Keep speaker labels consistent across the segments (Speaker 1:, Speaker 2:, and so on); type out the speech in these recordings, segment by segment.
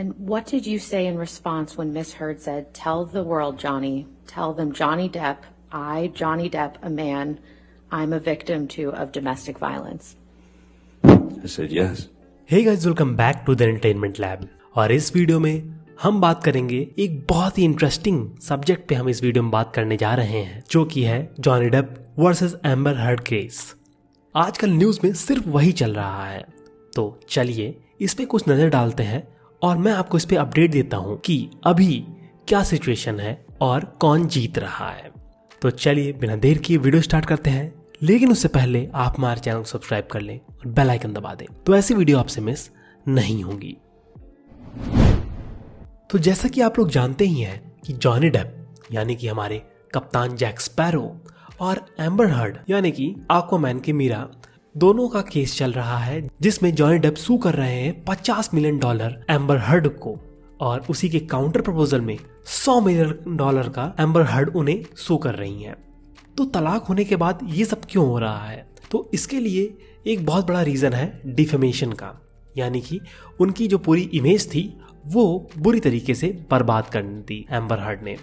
Speaker 1: And what did you say in response when Miss Heard said, "Tell the world, Johnny, tell them Johnny Depp, Johnny Depp, a man, I'm a victim too of domestic violence"?
Speaker 2: I said yes.
Speaker 3: Hey guys, welcome back to the Entertainment Lab। और इस video में हम बात करेंगे एक बहुत ही interesting subject पे। हम इस वीडियो में बात करने जा रहे हैं जो कि है Johnny Depp versus Amber Heard case. आजकल न्यूज में सिर्फ वही चल रहा है, तो चलिए इस पे कुछ नजर डालते हैं और मैं आपको इस पे अपडेट देता हूँ कि अभी क्या सिचुएशन है और कौन जीत रहा है। तो चलिए बिना देर किए वीडियो स्टार्ट करते हैं, लेकिन उससे पहले आप हमारे चैनल को सब्सक्राइब कर लें और बेल आइकन दबा दें तो ऐसी वीडियो आपसे मिस नहीं होगी। तो जैसा कि आप लोग जानते ही हैं कि जॉनी डेप यानी कि हमारे कप्तान जैक स्पैरो और एम्बर हर्ड यानी कि एक्वामैन की मीरा, दोनों का केस चल रहा है जिसमें जॉनी डेप सू कर रहे हैं $50 मिलियन एम्बर हर्ड को, और उसी के काउंटर प्रपोजल में $100 मिलियन का एम्बर हर्ड उन्हें सू कर रही हैं। तो तलाक होने के बाद ये सब क्यों हो रहा है? तो इसके लिए एक बहुत बड़ा रीजन है डिफेमेशन का, यानी कि उनकी जो पूरी इमेज थी वो बुरी तरीके से बर्बाद कर दी एम्बर हर्ड ने,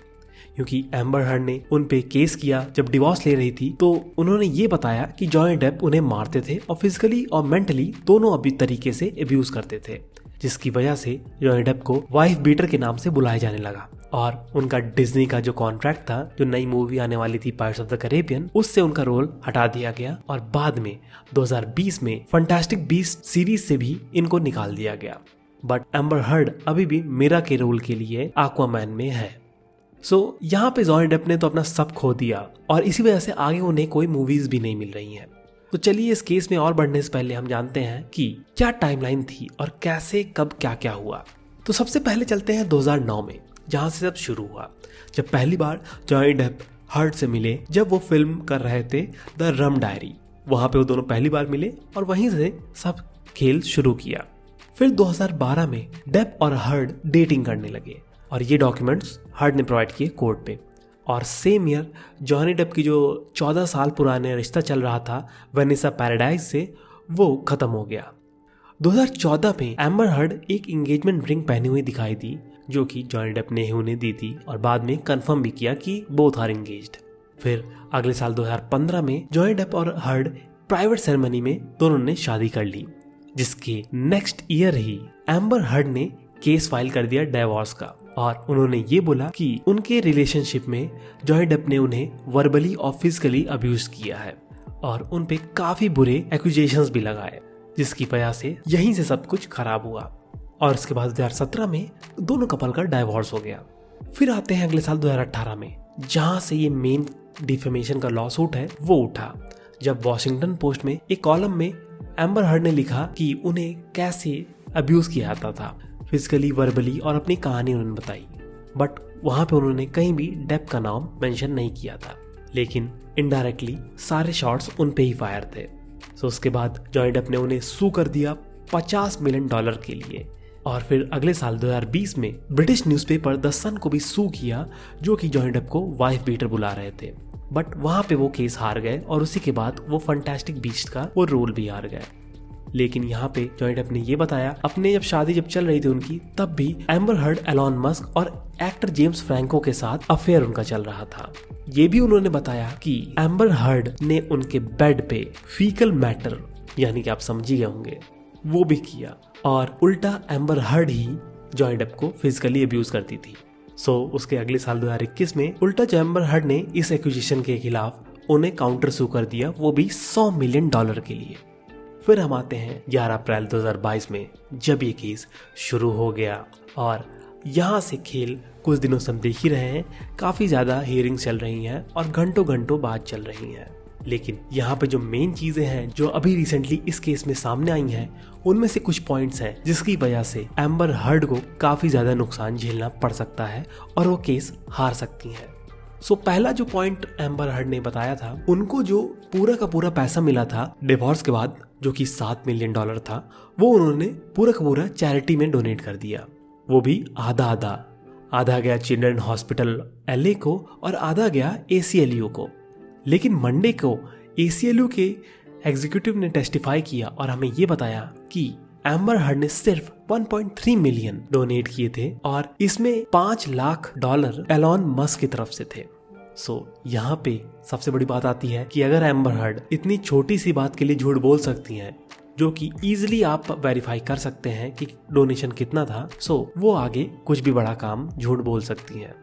Speaker 3: क्योंकि एम्बर हर्ड ने उन पे केस किया जब डिवोर्स ले रही थी। तो उन्होंने ये बताया कि जॉनी डेप उन्हें मारते थे और फिजिकली और मेंटली दोनों अभी तरीके से अब्यूज करते थे, जिसकी वजह से जॉनी डेप को वाइफ बीटर के नाम से बुलाया जाने लगा। और उनका डिज्नी का जो कॉन्ट्रैक्ट था, जो नई मूवी आने वाली थी पायरेट्स ऑफ द कैरेबियन, उससे उनका रोल हटा दिया गया और बाद में 2020 में फैंटास्टिक बीस्ट सीरीज से भी इनको निकाल दिया गया। बट एम्बर हर्ड अभी भी मीरा के रोल के लिए एक्वामैन में है। यहाँ पे जॉनी डेप ने तो अपना सब खो दिया और इसी वजह से आगे उन्हें कोई मूवीज भी नहीं मिल रही हैं। तो चलिए इस केस में और बढ़ने से पहले हम जानते हैं कि क्या टाइमलाइन थी और कैसे कब क्या क्या हुआ। तो सबसे पहले चलते हैं 2009 में, जहां से सब शुरू हुआ, जब पहली बार जॉनी डेप हर्ड से मिले जब वो फिल्म कर रहे थे द रम डायरी। वहां पे वो दोनों पहली बार मिले और वहीं से सब खेल शुरू किया। फिर 2012 में डेप और हर्ड डेटिंग करने लगे और ये डॉक्यूमेंट्स हर्ड ने प्रोवाइड किए कोर्ट पे। और सेम ईयर जॉनी डेप की जो 14 साल पुराने रिश्ता चल रहा था वेनिसा पैराडाइज से, वो खत्म हो गया। 2014 में एम्बर हर्ड एक एंगेजमेंट रिंग पहनी हुई दिखाई दी, जो कि जॉनी डेप ने ही उन्हें दी थी और बाद में कंफर्म भी किया कि बोथ आर एंगेज्ड। फिर अगले साल 2015 में जॉनी डेप और हर्ड प्राइवेट सेरेमनी में दोनों ने शादी कर ली, जिसके नेक्स्ट ईयर ही एम्बर हर्ड ने केस फाइल कर दिया डिवोर्स का। और उन्होंने ये बोला कि उनके रिलेशनशिप में जॉनी डेप ने उन्हें वर्बली और फिजिकली अब्यूज किया है और उन पे काफी बुरे एक्यूजेशंस भी लगाए, जिसकी वजह से यहीं से सब कुछ खराब हुआ। और इसके बाद 2017 में दोनों कपल का डाइवोर्स हो गया। फिर आते हैं अगले साल 2018 में, जहां से ये मेन डिफेमेशन का लॉ सूट है वो उठा, जब वॉशिंगटन पोस्ट में एक कॉलम में एम्बर हर्ड ने लिखा कि उन्हें कैसे अब्यूज किया जाता था फिजिकली, वर्बली, और अपनी कहानी उन्होंने बताई। बट वहां पे उन्होंने कहीं भी डेप का नाम मेंशन नहीं किया था, लेकिन इनडायरेक्टली सारे शॉट्स उन पे ही फायर थे। उसके बाद जॉनी डेप ने उन्हें सू कर दिया $50 मिलियन के लिए। और फिर अगले साल 2020 में ब्रिटिश न्यूज़पेपर द सन को भी सू किया, जो कि जॉनी डेप को वाइफ बीटर बुला रहे थे। बट वहां पे वो केस हार गए और उसी के बाद वो फैंटास्टिक बीस्ट का वो रोल भी हार गए। लेकिन यहाँ पे जॉनी डेप ने ये बताया अपने जब शादी चल रही थी उनकी, तब भी एम्बर हर्ड एलॉन मस्क और एक्टर जेम्स फ्रैंको के साथ अफेयर उनका चल रहा था। ये भी उन्होंने बताया कि एम्बर हर्ड ने उनके बेड पे फीकल मैटर, यानी कि आप समझ गए होंगे, वो भी किया और उल्टा एम्बर हर्ड ही जॉनी डेप को फिजिकली अब्यूज करती थी। उसके अगले साल 2021 में उल्टा जो एम्बर हर्ड ने इस एक्यूजेशन के खिलाफ उन्हें काउंटर सू कर दिया, वो भी $100 मिलियन के लिए। फिर हम आते हैं 11 अप्रैल 2022 में, जब ये केस शुरू हो गया और यहाँ से खेल कुछ दिनों से हम देख ही रहे हैं। काफी ज्यादा हियरिंग्स चल रही हैं और घंटों घंटों बात चल रही हैं। लेकिन यहाँ पे जो मेन चीजें हैं जो अभी रिसेंटली इस केस में सामने आई हैं, उनमें से कुछ पॉइंट्स हैं जिसकी वजह से एम्बर हर्ड को काफी ज्यादा नुकसान झेलना पड़ सकता है और वो केस हार सकती हैं। पहला जो पॉइंट एम्बर हर्ड ने बताया था, उनको जो पूरा का पूरा पैसा मिला था डिवोर्स के बाद, जो कि $7 मिलियन था, वो उन्होंने पूरा का पूरा चैरिटी में डोनेट कर दिया। वो भी आधा गया चिल्ड्रन हॉस्पिटल LA को और आधा गया ACLU को। लेकिन मंडे को ACLU के एग्जीक्यूटिव ने टेस्टिफाई किया और हमें ये बताया कि एम्बर हर्ड ने सिर्फ 1.3 मिलियन डोनेट किए थे और इसमें $5 लाख एलॉन मस्क की तरफ से थे। यहाँ पे सबसे बड़ी बात आती है कि अगर एम्बर हर्ड इतनी छोटी सी बात के लिए झूठ बोल सकती हैं, जो कि इजीली आप वेरीफाई कर सकते हैं कि डोनेशन कितना था, वो आगे कुछ भी बड़ा काम झूठ बोल सकती हैं।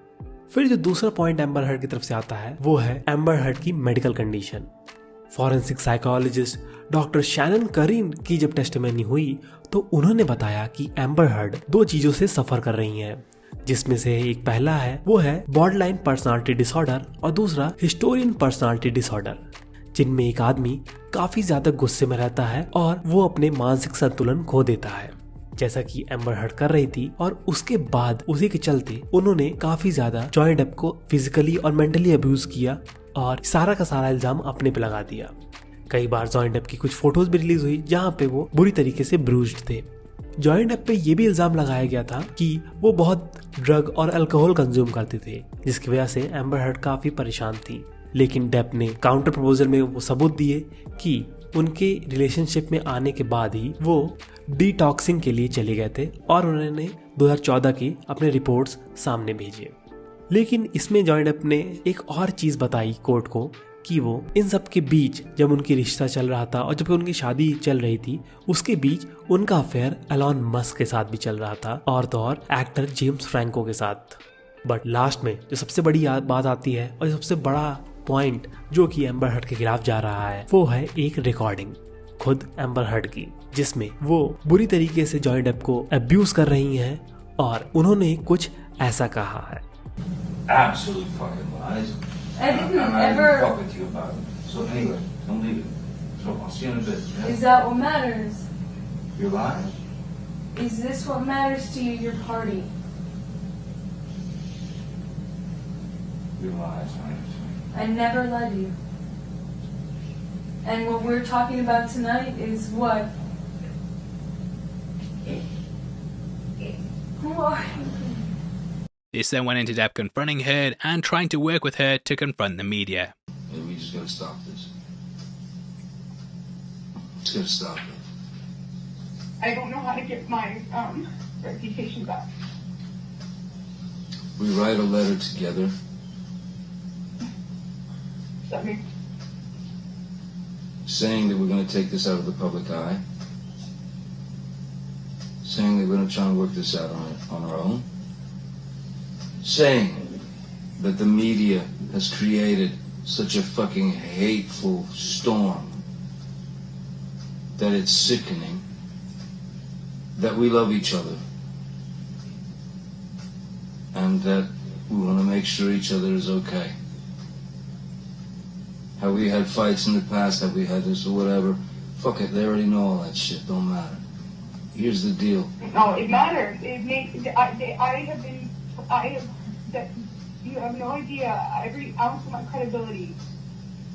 Speaker 3: फिर जो दूसरा पॉइंट एम्बर हर्ड की तरफ से आता है वो है एम्बर हर्ड की medical condition. Forensic psychologist doctor Shannon करीन की जब टेस्टिमनी हुई तो उन्होंने बताया कि एम्बर हर्ड 2 चीजों से सफर कर रही हैं, जिसमें से एक पहला है वो है बॉर्डरलाइन पर्सनालिटी डिसऑर्डर और दूसरा हिस्टोरियन पर्सनालिटी डिसऑर्डर, जिनमें एक आदमी काफी ज्यादा गुस्से में रहता है और वो अपने मानसिक संतुलन खो देता है, जैसा कि एम्बर हर्ड कर रही थी। और उसके बाद उसी के चलते उन्होंने काफी ज्यादा जॉनी डेप को फिजिकली और मेंटली अब्यूज किया और सारा का सारा इल्जाम अपने पे लगा दिया। कई बार जॉनी डेप की कुछ फोटोज भी रिलीज हुई जहाँ पे वो बुरी तरीके से ब्रूज्ड थे। जॉनी डेप पे ये भी इल्जाम लगाया गया था कि वो बहुत ड्रग और अल्कोहल कंज्यूम करते थे, जिसकी वजह से एम्बर हर्ड काफी परेशान थी। लेकिन डेप ने काउंटर प्रपोजल में वो सबूत दिए कि उनके रिलेशनशिप में आने के बाद ही वो डिटॉक्सिंग के लिए चले गए थे और उन्होंने 2014 की अपने रिपोर्ट्स सामने भेजे। लेकिन इसमें जॉनी डेप ने एक और चीज बताई कोर्ट को कि वो इन सब के बीच जब उनकी रिश्ता चल रहा था और जब उनकी शादी चल रही थी उसके बीच उनका अफेयर एलॉन मस्क के साथ भी चल रहा था और तो और एक्टर जेम्स फ्रैंको के साथ। बट लास्ट में जो सबसे बड़ी बात आती है और सबसे बड़ा पॉइंट जो कि एम्बर हर्ड के खिलाफ जा रहा है वो है एक रिकॉर्डिंग खुद एम्बर हर्ड की, जिसमें वो बुरी तरीके से जॉनी डेप को अब्यूज कर रही हैं और उन्होंने कुछ ऐसा कहा है।
Speaker 4: Absolute fucking lies.
Speaker 5: I didn't
Speaker 4: I'm not
Speaker 5: ever.
Speaker 4: even fuck with you about it. So anyway, don't leave it. So I'll see you in a bit. Yeah?
Speaker 5: Is that what matters?
Speaker 4: Your lies?
Speaker 5: Is this what matters to you? Your party?
Speaker 4: Your lies, honey.
Speaker 5: I never led you. And what we're talking about tonight is what? Who are you?
Speaker 6: This then went into Depp confronting Heard and trying to work with her to confront the media.
Speaker 4: Hey, we just gotta stop this. Just gotta stop it.
Speaker 7: I don't know how to get my reputation back.
Speaker 4: We write a letter together.
Speaker 7: That means
Speaker 4: Saying that we're gonna take this out of the public eye. Saying that we're gonna try and work this out on our own. Saying that the media has created such a fucking hateful storm that it's sickening, that we love each other, and that we want to make sure each other is okay. Have we had fights in the past? Have we had this or whatever? Fuck it, they already know all that shit, don't matter. Here's the deal.
Speaker 7: no, it matters. It makes. I have. That you have no idea. Every ounce of my credibility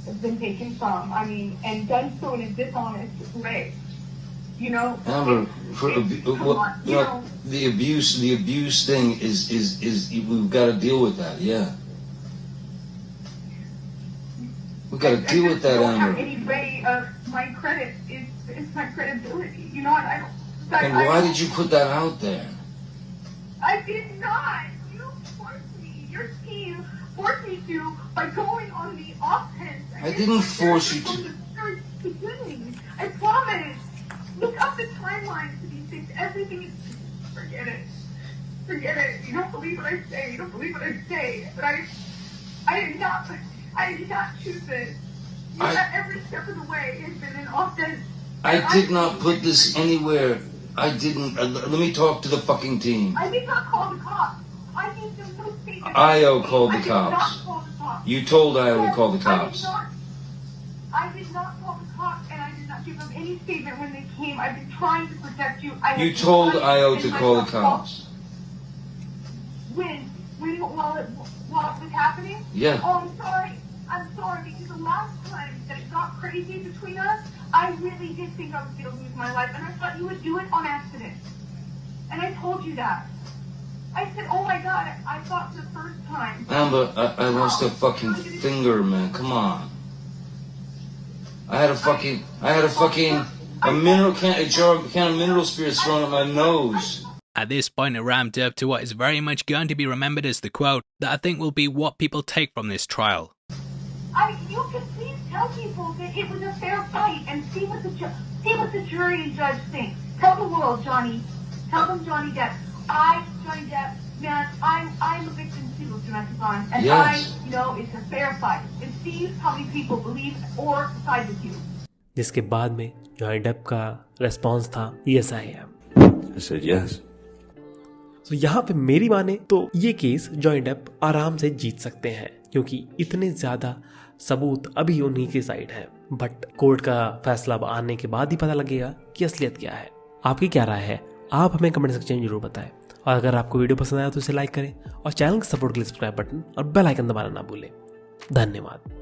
Speaker 7: has been taken from. I mean, and done so in a dishonest way. You know.
Speaker 4: Amber, for
Speaker 7: Come on, you know.
Speaker 4: the abuse thing is we've got to deal with that. Yeah. We've got to deal with that,
Speaker 7: I don't have
Speaker 4: Amber.
Speaker 7: any way of my credit is my credibility. You know what?
Speaker 4: And why did you put that out there?
Speaker 7: I did not. You forced me. Your team forced me to by going on the offense.
Speaker 4: I didn't force you to.
Speaker 7: From the very beginning. I promise. Look up the timeline to these things. Everything is. Forget it. Forget it. You don't believe what I say. You don't believe what I say. But I did not. I did not choose this. Every step of the way has been an offense.
Speaker 4: I did not put this anywhere. I didn't. Let me talk to the fucking team.
Speaker 7: I did not call the cops. I need them to state that.
Speaker 4: Io called the
Speaker 7: I did
Speaker 4: cops.
Speaker 7: not call the cops.
Speaker 4: You told Io to call the cops.
Speaker 7: I did not call the cops, and I did not give them any statement when they came. I've been trying to protect you.
Speaker 4: You told Io to call the cops.
Speaker 7: When? While it was happening?
Speaker 4: Yeah.
Speaker 7: Oh, I'm sorry. I'm sorry, because the last time that it got crazy between us, I really did think I was going to lose my life, and I thought you would do it on accident. And I told you that. I said, oh my God, I thought the first time.
Speaker 4: Amber, I lost a fucking finger, man. Come on. I had a fucking A jar of mineral spirits thrown at my nose.
Speaker 6: At this point, it ramped up to what is very much going to be remembered as the quote that I think will be what people take from this trial.
Speaker 7: You can please tell people that it was a fair fight and see what the jury and judge think. Tell the world, Johnny. Tell them Johnny Depp. Johnny Depp, man, I'm a victim too of domestic violence, and
Speaker 4: Yes.
Speaker 7: I know it's a fair fight. And see how many people believe or side with you.
Speaker 3: जिसके बाद में Johnny Depp का response था yes I am.
Speaker 2: I said yes.
Speaker 3: तो यहाँ पे मेरी माने तो ये केस जॉनी डेप आराम से जीत सकते हैं क्योंकि इतने ज्यादा सबूत अभी उन्हीं के साइड है। बट कोर्ट का फैसला आने के बाद ही पता लगेगा कि असलियत क्या है। आपकी क्या राय है आप हमें कमेंट सेक्शन में जरूर बताएं और अगर आपको वीडियो पसंद आया तो इसे लाइक करें और चैनल के सपोर्ट के लिए सब्सक्राइब बटन और बेल आइकन दबाना ना भूलें। धन्यवाद।